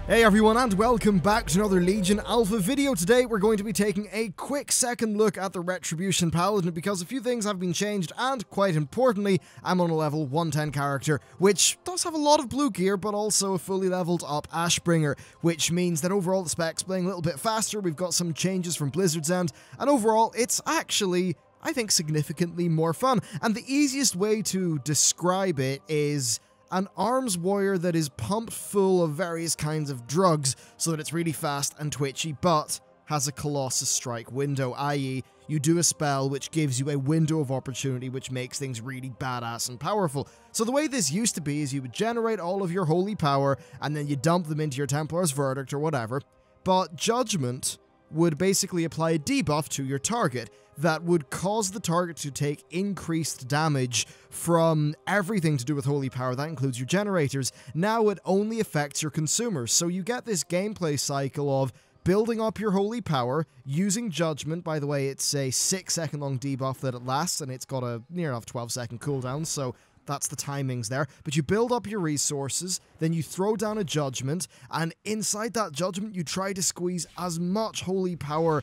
Hey everyone, and welcome back to another Legion Alpha video. Today we're going to be taking a quick second look at the Retribution Paladin because a few things have been changed, and quite importantly, I'm on a level 110 character, which does have a lot of blue gear, but also a fully leveled up Ashbringer, which means that overall the spec's playing a little bit faster. We've got some changes from Blizzard's end, and overall it's actually, I think, significantly more fun. And the easiest way to describe it is an arms warrior that is pumped full of various kinds of drugs so that it's really fast and twitchy, but has a Colossus Strike window, i.e. you do a spell which gives you a window of opportunity which makes things really badass and powerful. So the way this used to be is you would generate all of your holy power and then you dump them into your Templar's Verdict or whatever, but Judgment would basically apply a debuff to your target that would cause the target to take increased damage from everything to do with holy power. That includes your generators. Now it only affects your consumers, so you get this gameplay cycle of building up your holy power, using Judgment. By the way, it's a 6-second long debuff that it lasts, and it's got a near enough 12-second cooldown, so that's the timings there. But you build up your resources, then you throw down a Judgment, and inside that Judgment you try to squeeze as much holy power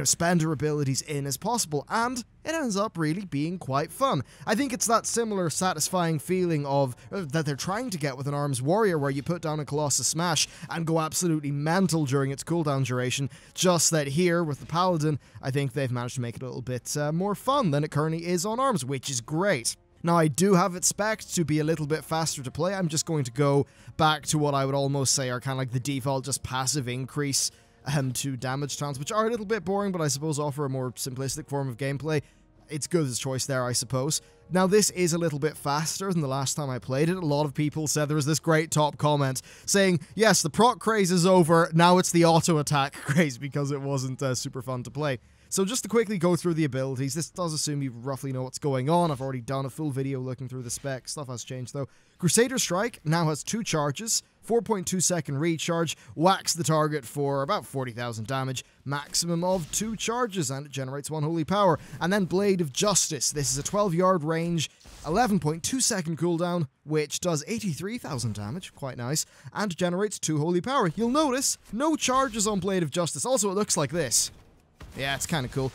spender abilities in as possible, and it ends up really being quite fun. I think it's that similar satisfying feeling of that they're trying to get with an arms warrior, where you put down a Colossus Smash and go absolutely mental during its cooldown duration, just that here with the Paladin, I think they've managed to make it a little bit more fun than it currently is on arms, which is great. Now, I do have it spec'd to be a little bit faster to play. I'm just going to go back to what I would almost say are kind of like the default, just passive increase to damage taunts, which are a little bit boring, but I suppose offer a more simplistic form of gameplay. It's good as choice there, I suppose. Now, this is a little bit faster than the last time I played it. A lot of people said there was this great top comment saying, yes, the proc craze is over, now it's the auto attack craze, because it wasn't super fun to play. So just to quickly go through the abilities, this does assume you roughly know what's going on. I've already done a full video looking through the spec. Stuff has changed though. Crusader Strike now has 2 charges, 4.2 second recharge, whacks the target for about 40,000 damage, maximum of 2 charges, and it generates 1 holy power. And then Blade of Justice. This is a 12-yard range, 11.2 second cooldown, which does 83,000 damage, quite nice, and generates 2 holy power. You'll notice no charges on Blade of Justice. Also, it looks like this. Yeah, it's kind of cool.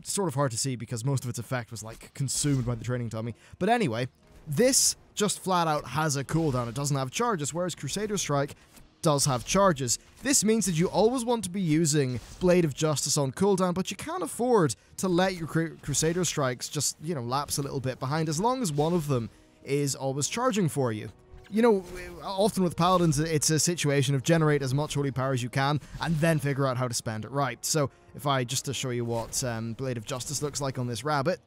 Sort of hard to see because most of its effect was like consumed by the training dummy. But anyway, this just flat out has a cooldown. It doesn't have charges, whereas Crusader Strike does have charges. This means that you always want to be using Blade of Justice on cooldown, but you can't afford to let your Crusader Strikes just, lapse a little bit behind, as long as one of them is always charging for you. You know, often with Paladins, it's a situation of generate as much holy power as you can, and then figure out how to spend it right. So, if I, just to show you what Blade of Justice looks like on this Rabbit,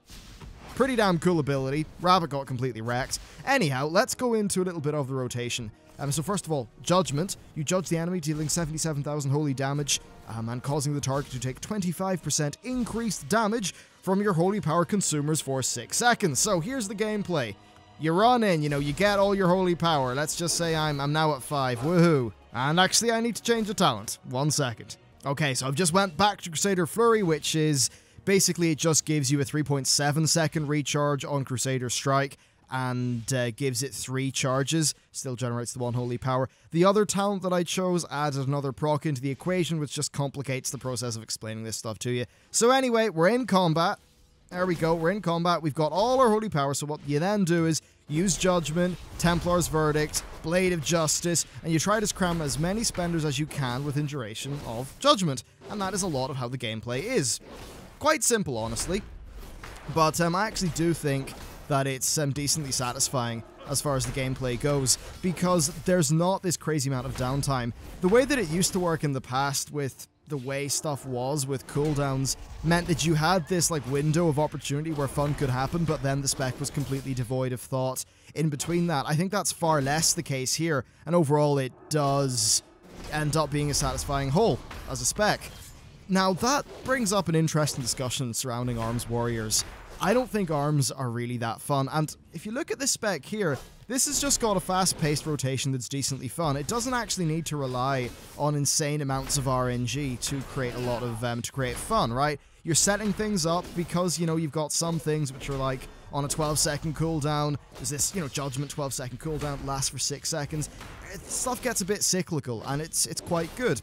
pretty damn cool ability. Rabbit got completely wrecked. Anyhow, let's go into a little bit of the rotation. So first of all, Judgment. You judge the enemy, dealing 77,000 holy damage, and causing the target to take 25% increased damage from your holy power consumers for 6 seconds. So, here's the gameplay. You run in, you get all your holy power. Let's just say I'm now at 5. Woohoo. And actually, I need to change the talent. 1 second. Okay, so I've just went back to Crusader Flurry, which is basically it just gives you a 3.7 second recharge on Crusader Strike and gives it 3 charges. Still generates the 1 holy power. The other talent that I chose added another proc into the equation, which just complicates the process of explaining this stuff to you. So anyway, we're in combat. There we go, we're in combat, we've got all our holy power, so what you then do is use Judgment, Templar's Verdict, Blade of Justice, and you try to cram as many spenders as you can within duration of Judgment, and that is a lot of how the gameplay is. Quite simple, honestly, but I actually do think that it's decently satisfying as far as the gameplay goes, because there's not this crazy amount of downtime. The way that it used to work in the past with the way stuff was with cooldowns meant that you had this window of opportunity where fun could happen, but then the spec was completely devoid of thought in between that. I think that's far less the case here, and overall it does end up being a satisfying whole as a spec. Now, that brings up an interesting discussion surrounding arms warriors. I don't think arms are really that fun, and if you look at this spec here, this has just got a fast-paced rotation that's decently fun. It doesn't actually need to rely on insane amounts of RNG to create a lot of, to create fun, right? You're setting things up because, you've got some things which are like on a 12-second cooldown. There's this, Judgment 12-second cooldown, lasts for 6 seconds. stuff gets a bit cyclical, and it's quite good.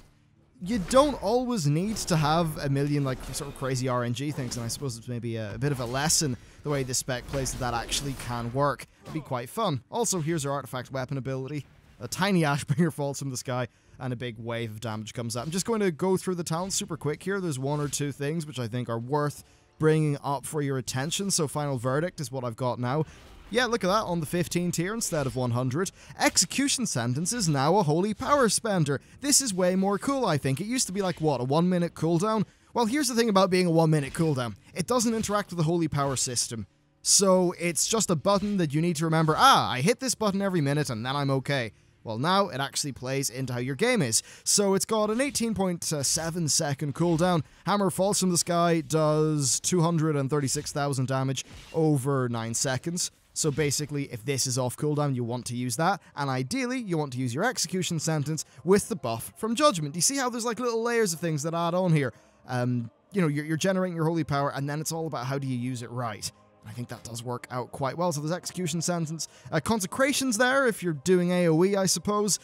You don't always need to have a million, like, sort of crazy RNG things, and I suppose it's maybe a bit of a lesson the way this spec plays that actually can work. It'd be quite fun. Also, here's our artifact weapon ability. A tiny Ashbringer falls from the sky, and a big wave of damage comes up. I'm just going to go through the talents super quick here. There's one or two things which I think are worth bringing up for your attention. So Final Verdict is what I've got now. Yeah, look at that, on the 15 tier instead of 100. Execution Sentence is now a holy power spender. This is way more cool, I think. It used to be like, what, a 1 minute cooldown? Well, here's the thing about being a 1 minute cooldown. It doesn't interact with the holy power system. So it's just a button that you need to remember, I hit this button every minute and then I'm okay. Well, now it actually plays into how your game is. So it's got an 18.7 second cooldown. Hammer falls from the sky, does 236,000 damage over 9 seconds. So basically, if this is off cooldown, you want to use that, and ideally, you want to use your Execution Sentence with the buff from Judgment. Do you see how there's like little layers of things that add on here? You know, you're generating your holy power, and then it's all about how do you use it right. I think that does work out quite well. So there's Execution Sentence. Consecrations there, if you're doing AoE, I suppose.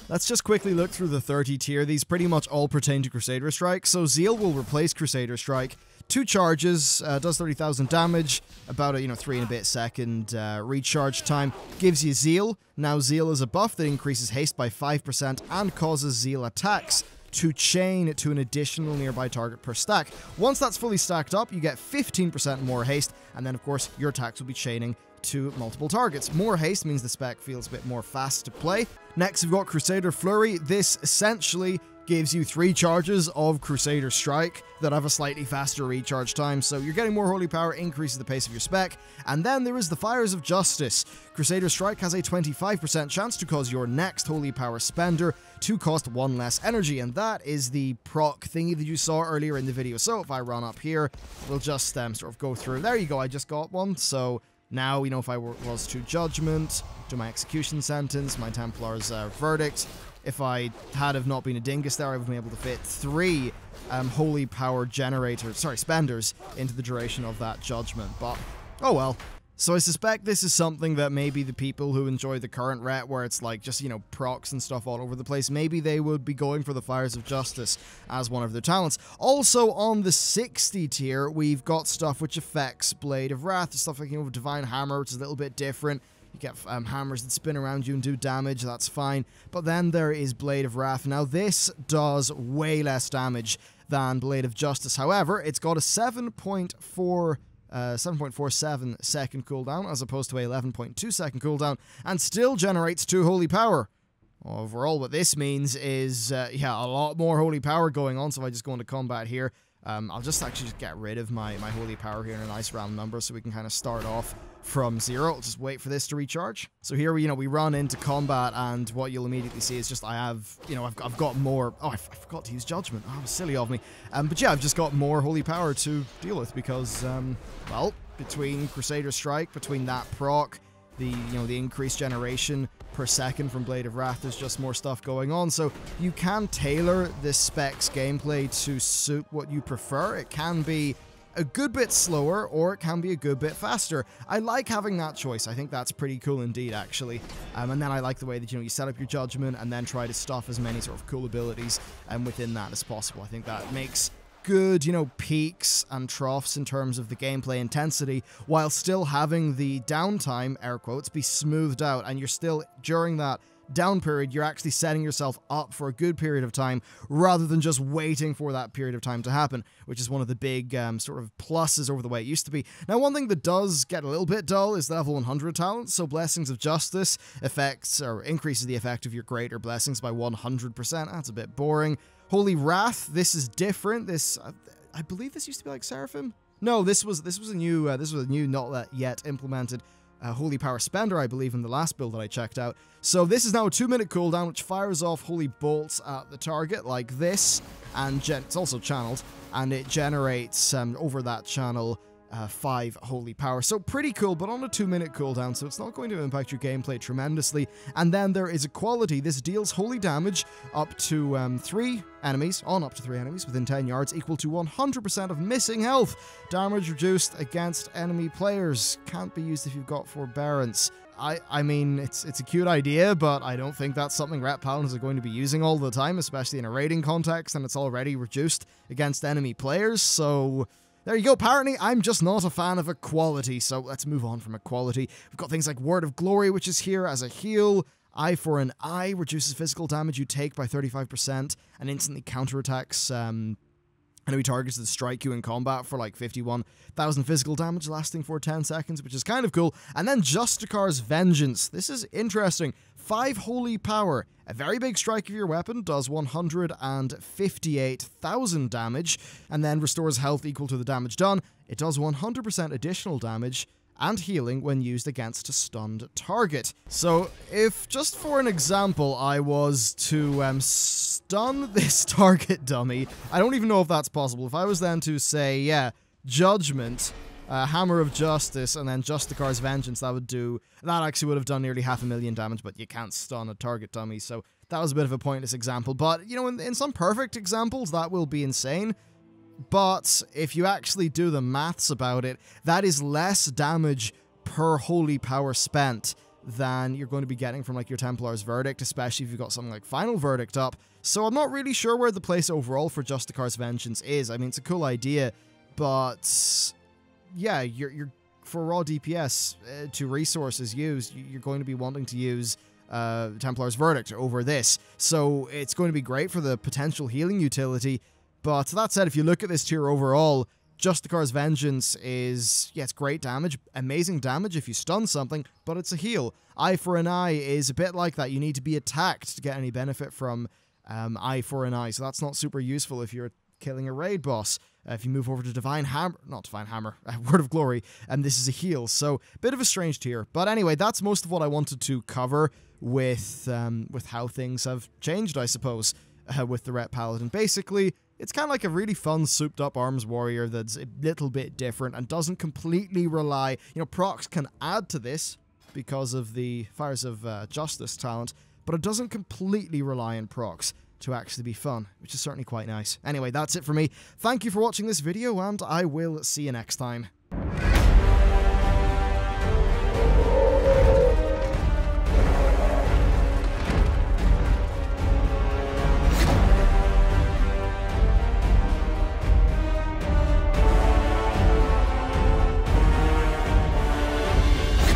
Let's just quickly look through the 30 tier. These pretty much all pertain to Crusader Strike. So Zeal will replace Crusader Strike. 2 charges, does 30,000 damage, about a 3 and a bit second recharge time. Gives you Zeal. Now Zeal is a buff that increases haste by 5% and causes Zeal attacks to chain to an additional nearby target per stack. Once that's fully stacked up, you get 15% more haste, and then of course your attacks will be chaining to multiple targets. More haste means the spec feels a bit more fast to play. Next, we've got Crusader Flurry. This essentially gives you 3 charges of Crusader Strike that have a slightly faster recharge time, so you're getting more holy power, increases the pace of your spec. And then there is the Fires of Justice. Crusader Strike has a 25% chance to cause your next holy power spender to cost 1 less energy, and that is the proc thingy that you saw earlier in the video. So if I run up here, we'll just sort of go through. There you go, I just got one. So now, if I was to Judgment, do my Execution Sentence, my Templar's Verdict, if I had have not been a dingus there, I would have been able to fit 3 holy power spenders into the duration of that Judgment, but oh well. So I suspect this is something that maybe the people who enjoy the current ret, where it's like just, procs and stuff all over the place, maybe they would be going for the Fires of Justice as one of their talents. Also on the 60 tier, we've got stuff which affects Blade of Wrath, stuff like, Divine Hammer, which is a little bit different. You get hammers that spin around you and do damage, that's fine. But then there is Blade of Wrath. Now this does way less damage than Blade of Justice. However, it's got a 7.47 second cooldown as opposed to a 11.2 second cooldown, and still generates 2 holy power. Overall, what this means is, a lot more holy power going on. So if I just go into combat here, I'll just get rid of my holy power here in a nice round number so we can kind of start off from 0. I'll just wait for this to recharge. So here we run into combat, and what you'll immediately see is just I've got more. Oh, I forgot to use Judgment. Oh, silly of me. But yeah, I've just got more holy power to deal with because well, between Crusader Strike, between that proc, the increased generation per second from Blade of Wrath, there's just more stuff going on. So you can tailor this spec's gameplay to suit what you prefer. It can be a good bit slower, or it can be a good bit faster. I like having that choice. I think that's pretty cool indeed, actually. And then I like the way that, you set up your Judgment and then try to stuff as many sort of cool abilities within that as possible. I think that makes good, peaks and troughs in terms of the gameplay intensity, while still having the downtime, air quotes, be smoothed out, and you're still, during that down period, you're actually setting yourself up for a good period of time rather than just waiting for that period of time to happen, which is one of the big sort of pluses over the way it used to be. Now, one thing that does get a little bit dull is level 100 talents. So Blessings of Justice affects or increases the effect of your greater blessings by 100%. That's a bit boring. Holy Wrath, this is different. This I believe this used to be like Seraphim. No, this was a new not yet implemented holy power spender, I believe, in the last build that I checked out. So this is now a 2-minute cooldown, which fires off holy bolts at the target like this, and it's also channeled, and it generates over that channel 5 holy power. So pretty cool, but on a 2-minute cooldown, so it's not going to impact your gameplay tremendously. And then there is equality. This deals holy damage up to 3 enemies, up to 3 enemies within 10 yards, equal to 100% of missing health. Damage reduced against enemy players. Can't be used if you've got forbearance. I mean, it's a cute idea, but I don't think that's something Ret Paladins are going to be using all the time, especially in a raiding context, and it's already reduced against enemy players, so there you go. Apparently, I'm just not a fan of equality, so let's move on from equality. We've got things like Word of Glory, which is here as a heal. Eye for an Eye reduces physical damage you take by 35% and instantly counterattacks enemy targets that strike you in combat for like 51,000 physical damage lasting for 10 seconds, which is kind of cool. And then Justicar's Vengeance. This is interesting. 5 holy power. A very big strike of your weapon does 158,000 damage, and then restores health equal to the damage done. It does 100% additional damage and healing when used against a stunned target. So if, just for an example, I was to stun this target dummy, I don't even know if that's possible. If I was then to say, yeah, Judgment, Hammer of Justice, and then Justicar's Vengeance, that actually would have done nearly 500,000 damage, but you can't stun a target dummy, so that was a bit of a pointless example. But, you know, in some perfect examples, that will be insane. But if you actually do the maths about it, that is less damage per holy power spent than you're going to be getting from like your Templar's Verdict, especially if you've got something like Final Verdict up. So I'm not really sure where the place overall for Justicar's Vengeance is. I mean, it's a cool idea, but yeah, you're for raw DPS to resources used, you're going to be wanting to use Templar's Verdict over this. So it's going to be great for the potential healing utility. But that said, if you look at this tier overall, Justicar's Vengeance is, yeah, it's great damage, amazing damage if you stun something, but it's a heal. Eye for an Eye is a bit like that. You need to be attacked to get any benefit from Eye for an Eye, so that's not super useful if you're killing a raid boss. If you move over to Word of Glory, and this is a heal, so bit of a strange tier. But anyway, that's most of what I wanted to cover with how things have changed, I suppose, with the Ret Paladin. Basically, it's kind of like a really fun, souped-up arms warrior that's a little bit different and doesn't completely rely... You know, procs can add to this because of the Fires of Justice talent, but it doesn't completely rely on procs to actually be fun, which is certainly quite nice. Anyway, that's it for me. Thank you for watching this video, and I will see you next time.